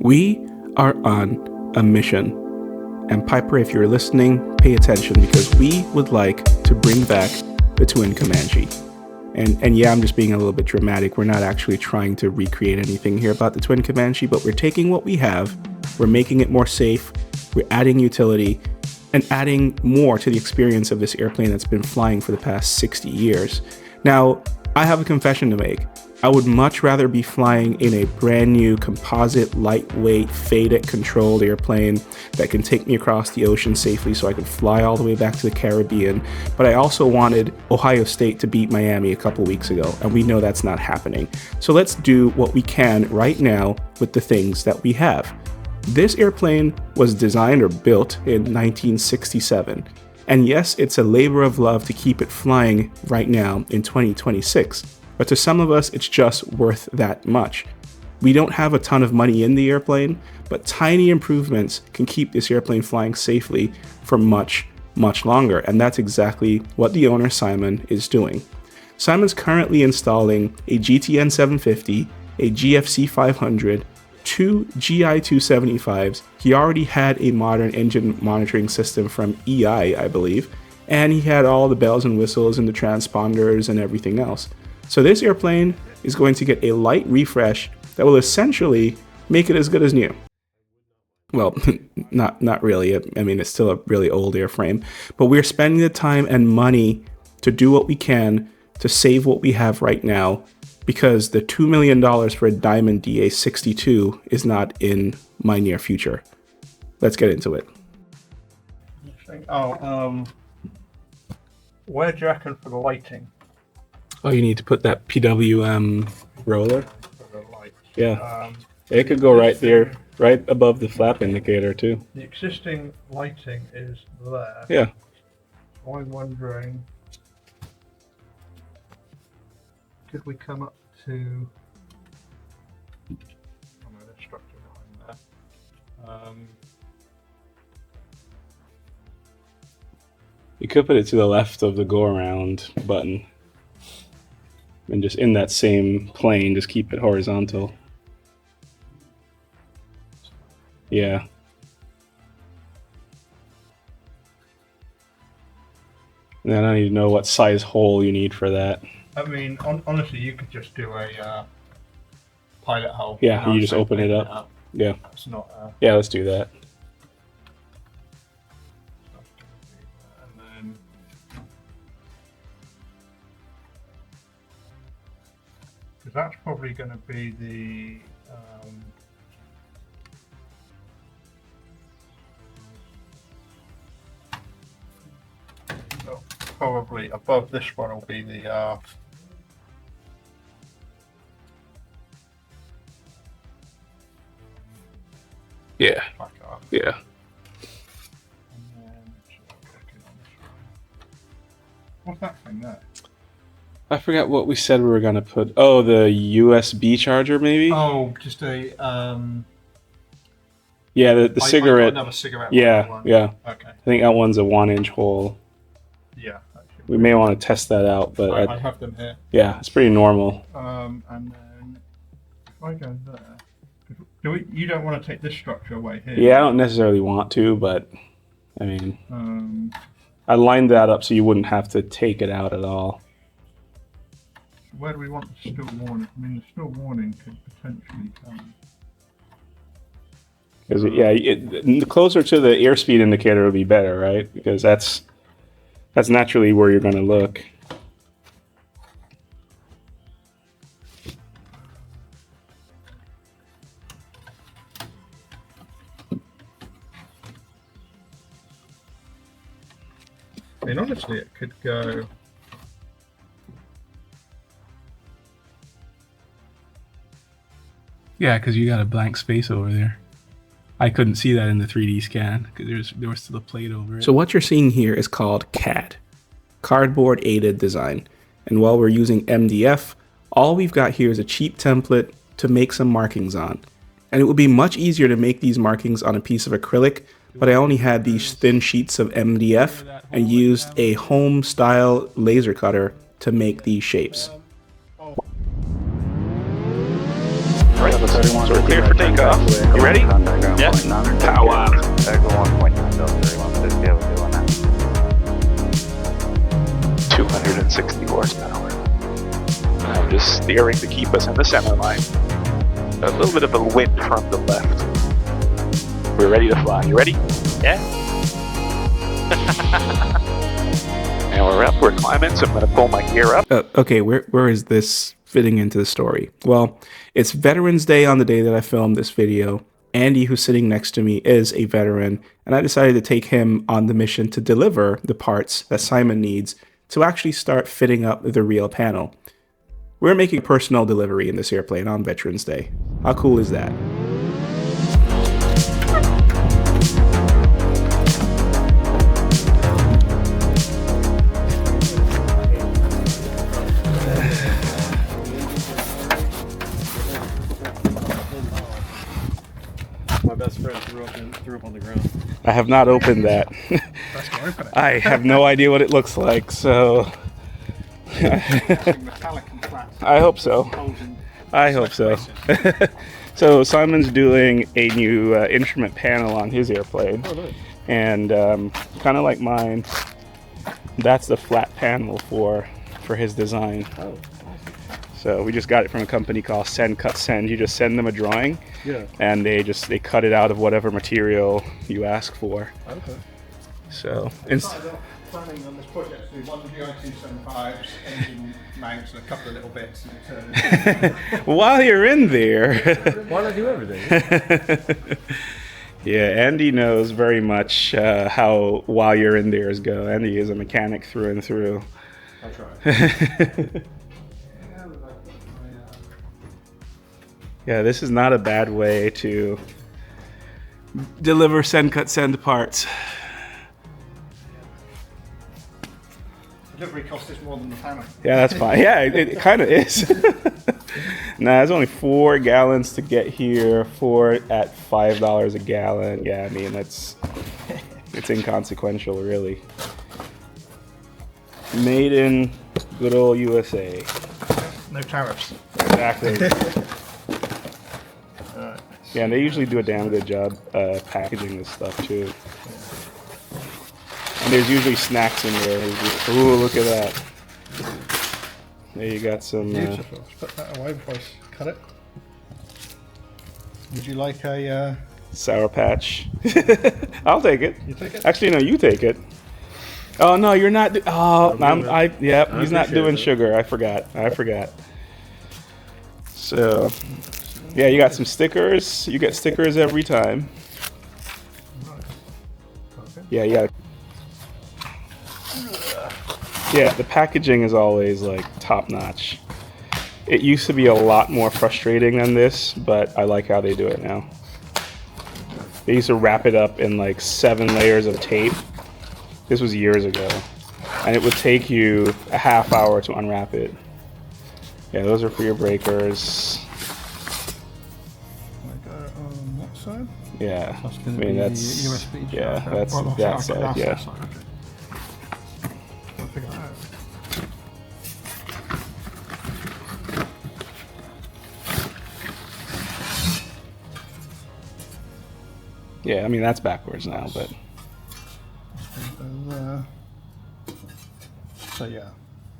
We are on a mission. And Piper, if you're listening, pay attention, because we would like to bring back the twin Comanche. And yeah, I'm just being a little bit dramatic. We're not actually trying to recreate anything here about the twin Comanche, but we're taking what we have, we're making it more safe, we're adding utility, and adding more to the experience of this airplane that's been flying for the past 60 years. Now, I have a confession to make. I would much rather be flying in a brand new composite, lightweight, FADEC controlled airplane that can take me across the ocean safely so I could fly all the way back to the Caribbean. But I also wanted Ohio State to beat Miami a couple weeks ago, and we know that's not happening. So let's do what we can right now with the things that we have. This airplane was designed or built in 1967. And yes, it's a labor of love to keep it flying right now in 2026. But to some of us, it's just worth that much. We don't have a ton of money in the airplane, but tiny improvements can keep this airplane flying safely for much, much longer. And that's exactly what the owner, Simon, is doing. Simon's currently installing a GTN 750, a GFC 500, two GI 275s. He already had a modern engine monitoring system from EI, I believe, and he had all the bells and whistles and the transponders and everything else. So this airplane is going to get a light refresh that will essentially make it as good as new. Well, not really. I mean, it's still a really old airframe, but we're spending the time and money to do what we can to save what we have right now, because the $2 million for a Diamond DA62 is not in my near future. Let's get into it. Where do you reckon for the lighting? Oh, you need to put that PWM roller? For the lights? Yeah. It could go right there, right above the flap indicator too. The existing lighting is there. Yeah. I'm wondering, could we come up to... Oh no, there's structure behind there. You could put it to the left of the go around button. And just in that same plane, just keep it horizontal. Yeah. And then I don't even know what size hole you need for that. I mean, honestly, you could just do a pilot hole. Yeah, you just open it up. Yeah. It's not. Yeah, let's do that. And then. Because that's probably going to be the. Well, probably above this one will be the. Yeah. Back up. Yeah. And then, what's that thing there? I forgot what we said we were gonna put. Oh, the USB charger, maybe. Oh, just a. Yeah, the cigarette. Another cigarette. Yeah, one. yeah. Okay. I think that one's a 1-inch hole. Yeah. We may want to test that out, but I have them here. Yeah, it's pretty normal. And then if I go there, you don't want to take this structure away here. Yeah, I don't necessarily want to, but I mean, I lined that up so you wouldn't have to take it out at all. Where do we want the still warning? I mean, the still warning could potentially come. Because the closer to the airspeed indicator would be better, right? Because that's naturally where you're going to look. I mean, honestly, it could go. Yeah, because you got a blank space over there. I couldn't see that in the 3D scan because there was still a plate over it. So what you're seeing here is called CAD, Cardboard Aided Design. And while we're using MDF, all we've got here is a cheap template to make some markings on. And it would be much easier to make these markings on a piece of acrylic, but I only had these thin sheets of MDF and used a home style laser cutter to make these shapes. Right. So we're clear for takeoff. You ready? Yeah. Power. 260 horsepower. I'm just steering to keep us in the center line. A little bit of a wind from the left. We're ready to fly. You ready? Yeah. And we're up. We're climbing, so I'm going to pull my gear up. Okay, where is this fitting into the story? Well, it's Veterans Day on the day that I filmed this video. Andy, who's sitting next to me, is a veteran, and I decided to take him on the mission to deliver the parts that Simon needs to actually start fitting up the real panel. We're making personal delivery in this airplane on Veterans Day. How cool is that? My best friend threw up on the ground. I have not opened that. Let's go open it. I have no idea what it looks like, so Metallic and flat. I hope so. Holes in I hope so. So Simon's doing a new instrument panel on his airplane, and kind of like mine, that's the flat panel for his design. So we just got it from a company called SendCutSend. You just send them a drawing, and they cut it out of whatever material you ask for. Okay. So Started off planning on this project to do one GI-275s, engine mounts, and a couple of little bits. And while you're in there, Why not do everything? yeah, Andy knows very much how while you're in there's go. Andy is a mechanic through and through. I'll try. Yeah, this is not a bad way to deliver SendCutSend parts. delivery cost is more than the panel. Yeah, that's fine. Yeah, it kind of is. Nah, it's only 4 gallons to get here. 4 at $5 a gallon. Yeah, I mean it's inconsequential, really. Made in good old USA. No tariffs. Exactly. Yeah, and they usually do a damn good job packaging this stuff too. And there's usually snacks in there. Ooh, look at that. There you got some. Beautiful. Let's put that away before I cut it. Would you like a? Sour Patch. I'll take it. You take it? Actually, no, you take it. Oh no, you're not. He's not doing sugar. I forgot. So, yeah, you got some stickers. You get stickers every time. Yeah, yeah. Yeah, the packaging is always like top notch. It used to be a lot more frustrating than this, but I like how they do it now. They used to wrap it up in like 7 layers of tape. This was years ago. And it would take you a half hour to unwrap it. Yeah, those are for your breakers. On what side? Yeah, That's I going to mean be that's USB. yeah, charger. that's Well, that okay, side. that's Yeah. that side, okay. I'll figure that out. Yeah, I mean that's backwards now, but So yeah,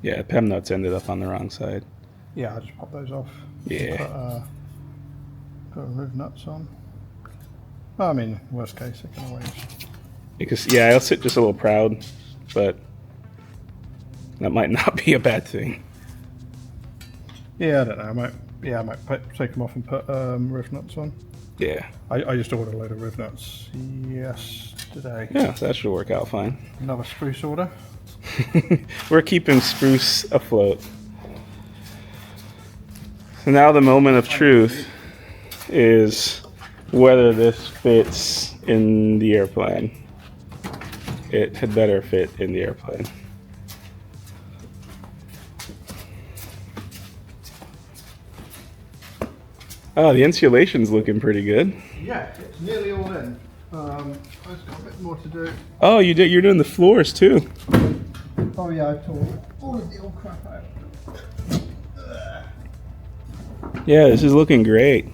yeah, PEM nuts ended up on the wrong side. yeah, I'll just pop those off. Yeah. Put riv nuts on. Well, I mean, worst case, it can always. Because yeah, I'll sit just a little proud, but that might not be a bad thing. Yeah, I don't know. I might take them off and put riv nuts on. Yeah. I just ordered a load of riv nuts yesterday. Yeah, that should work out fine. Another spruce order. We're keeping spruce afloat. So now the moment of truth is whether this fits in the airplane. It had better fit in the airplane. Oh, the insulation's looking pretty good. Yeah, it's nearly all in. I've got a bit more to do. Oh, you're doing the floors too. Oh yeah, I tore all of the old crap out. Yeah, this is looking great.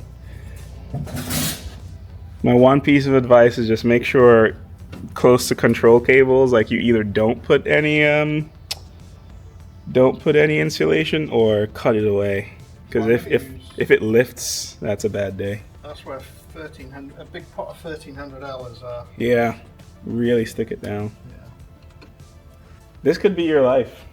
My one piece of advice is just make sure close to control cables, like you either don't put any insulation or cut it away. Because if it lifts, that's a bad day. That's where a big pot of 1300 hours are. Yeah, really stick it down. Yeah. This could be your life.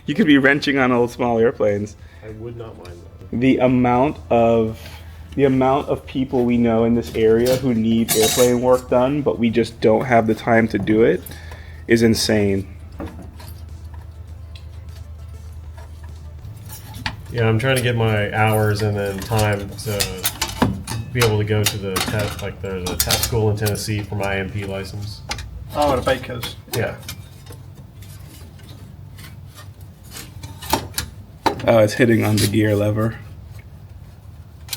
You could be wrenching on old small airplanes. I would not mind that. The amount of people we know in this area who need airplane work done, but we just don't have the time to do it, is insane. Yeah, I'm trying to get my hours and then time to be able to go to the test. Like, there's a test school in Tennessee for my A&P license. Oh, the bakers. Yeah. Oh, it's hitting on the gear lever.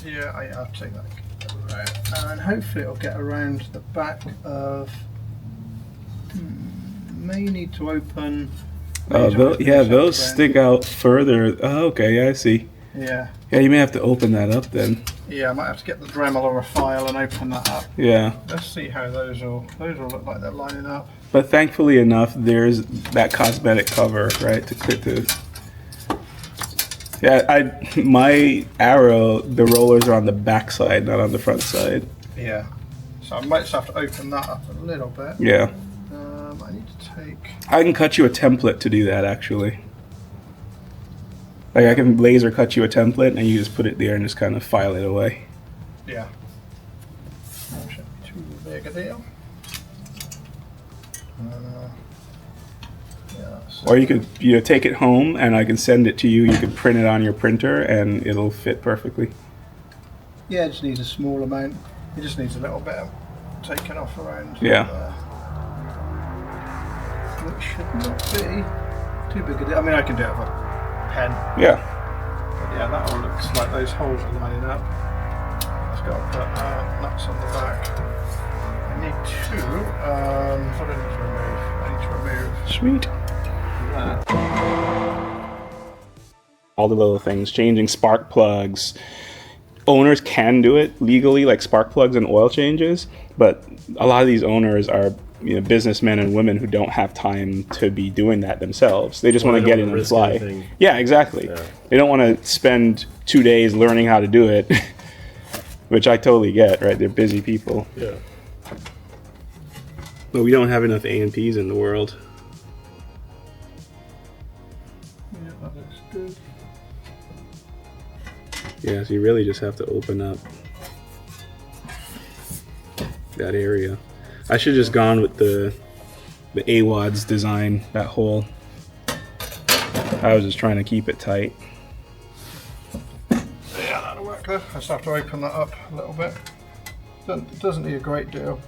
Yeah, I'll take that around. And hopefully it'll get around the back of... may need to open... Oh, those stick out further. Oh, okay, yeah, I see. Yeah. Yeah, you may have to open that up then. Yeah, I might have to get the Dremel or a file and open that up. Yeah. Let's see how those will look like they're lining up. But thankfully enough, there's that cosmetic cover, right, to clip to. Yeah, my Arrow, the rollers are on the back side, not on the front side. Yeah. So I might just have to open that up a little bit. Yeah. I need to take... I can cut you a template to do that, actually. Like, I can laser cut you a template, and you just put it there and just kind of file it away. Yeah. That shouldn't be too big a deal. Yeah, so Or you could, take it home, and I can send it to you. You can print it on your printer, and it'll fit perfectly. yeah, it just needs a small amount. It just needs a little bit of taken off around. Yeah. Which should not be too big a deal. I mean, I can do it with a pen. Yeah. But yeah, that all looks like those holes are lining up. I've got to put nuts on the back. I need to, what do I need to remove? I need to remove Sweet. that. All the little things, changing spark plugs. Owners can do it legally, like spark plugs and oil changes, but a lot of these owners are businessmen and women who don't have time to be doing that themselves. They just want to get in and fly. Anything. Yeah, exactly. Yeah. They don't want to spend 2 days learning how to do it, which I totally get, right? They're busy people. Yeah. But we don't have enough A&Ps in the world. Yeah, that looks good. Yeah, so you really just have to open up that area. I should have just gone with the AWAD's design, that hole. I was just trying to keep it tight. Yeah, that'll work there. I just have to open that up a little bit. It doesn't need a great deal.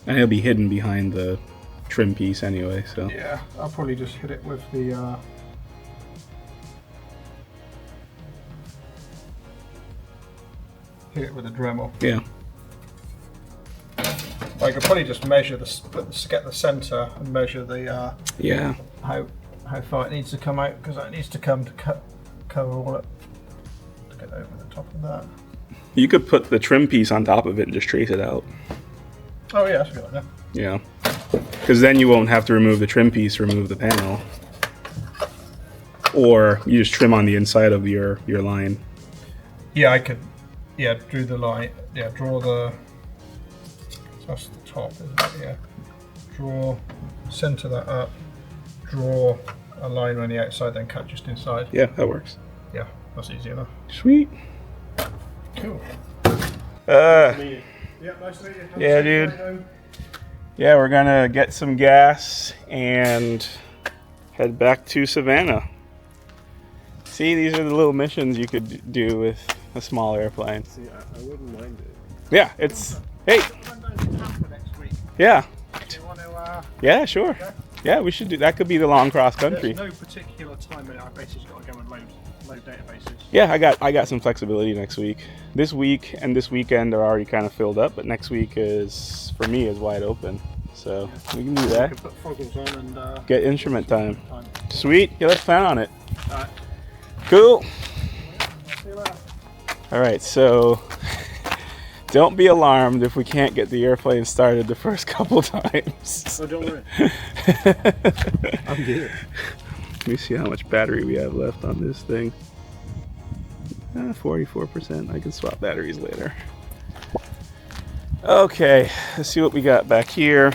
And it'll be hidden behind the trim piece anyway, so. Yeah, I'll probably just hit it with the Dremel. Yeah. I could probably just measure get the center and measure the Yeah. how far it needs to come out, because that needs to come to cover all it to get over the top of that. You could put the trim piece on top of it and just trace it out. Oh yeah, that's a good idea. Yeah. Because then you won't have to remove the trim piece, remove the panel. Or you just trim on the inside of your line. Yeah, I could. Yeah, drew the line. Yeah, draw the. So that's the top, isn't it? Yeah. Draw, center that up. Draw a line on the outside, then cut just inside. Yeah, that works. Yeah, that's easy enough. Sweet. Cool. Uh, Yeah, nice to meet you. Yeah, dude. Yeah, we're gonna get some gas and head back to Savannah. See, these are the little missions you could do with a small airplane. See, I wouldn't mind it. Yeah, it's, hey, I'm going to Tampa next week. yeah, Do you want to? yeah, sure. Yeah, we should do, that could be the long cross country. There's no particular time in it. I basically got to go and load databases. Yeah, I got some flexibility next week. This week and this weekend are already kind of filled up, but next week is, for me, is wide open. So we can do that. Put foggles on and Get instrument time. Sweet. Yeah, let's plan on it. Alright. Cool. See you later. All right, so don't be alarmed if we can't get the airplane started the first couple times. Oh, don't worry. I'm good. Let me see how much battery we have left on this thing. 44%. I can swap batteries later. Okay, let's see what we got back here.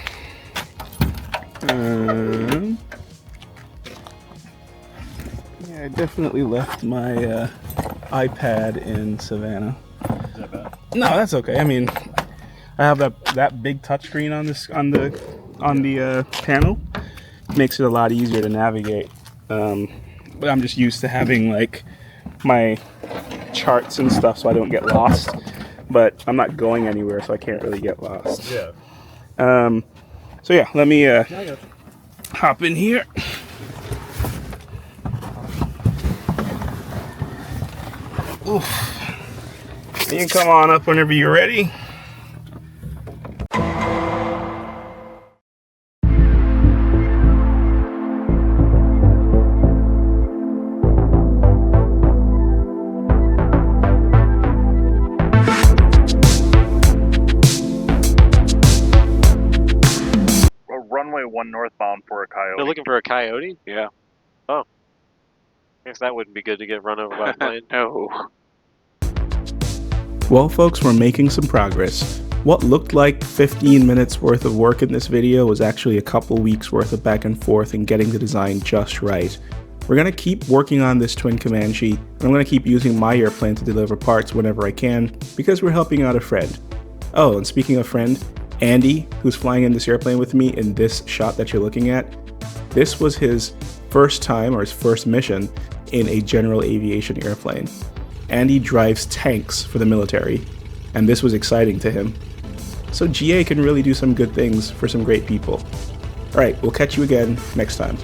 Yeah, I definitely left my iPad in Savannah. Is that bad? No, that's okay. I mean, I have that big touchscreen on the panel. Makes it a lot easier to navigate. But I'm just used to having like my charts and stuff, so I don't get lost. But I'm not going anywhere, so I can't really get lost. Yeah. So yeah, let me hop in here. Oof. You can come on up whenever you're ready. Runway 1 northbound for a Coyote. They're looking for a Coyote? Yeah. Oh. Guess that wouldn't be good to get run over by a plane. No. Well, folks, we're making some progress. What looked like 15 minutes worth of work in this video was actually a couple weeks worth of back and forth and getting the design just right. We're going to keep working on this twin Comanche, and I'm going to keep using my airplane to deliver parts whenever I can, because we're helping out a friend. Oh, and speaking of friend, Andy, who's flying in this airplane with me in this shot that you're looking at, this was his first time, or his first mission, in a General Aviation airplane. Andy drives tanks for the military, and this was exciting to him. So GA can really do some good things for some great people. Alright, we'll catch you again next time.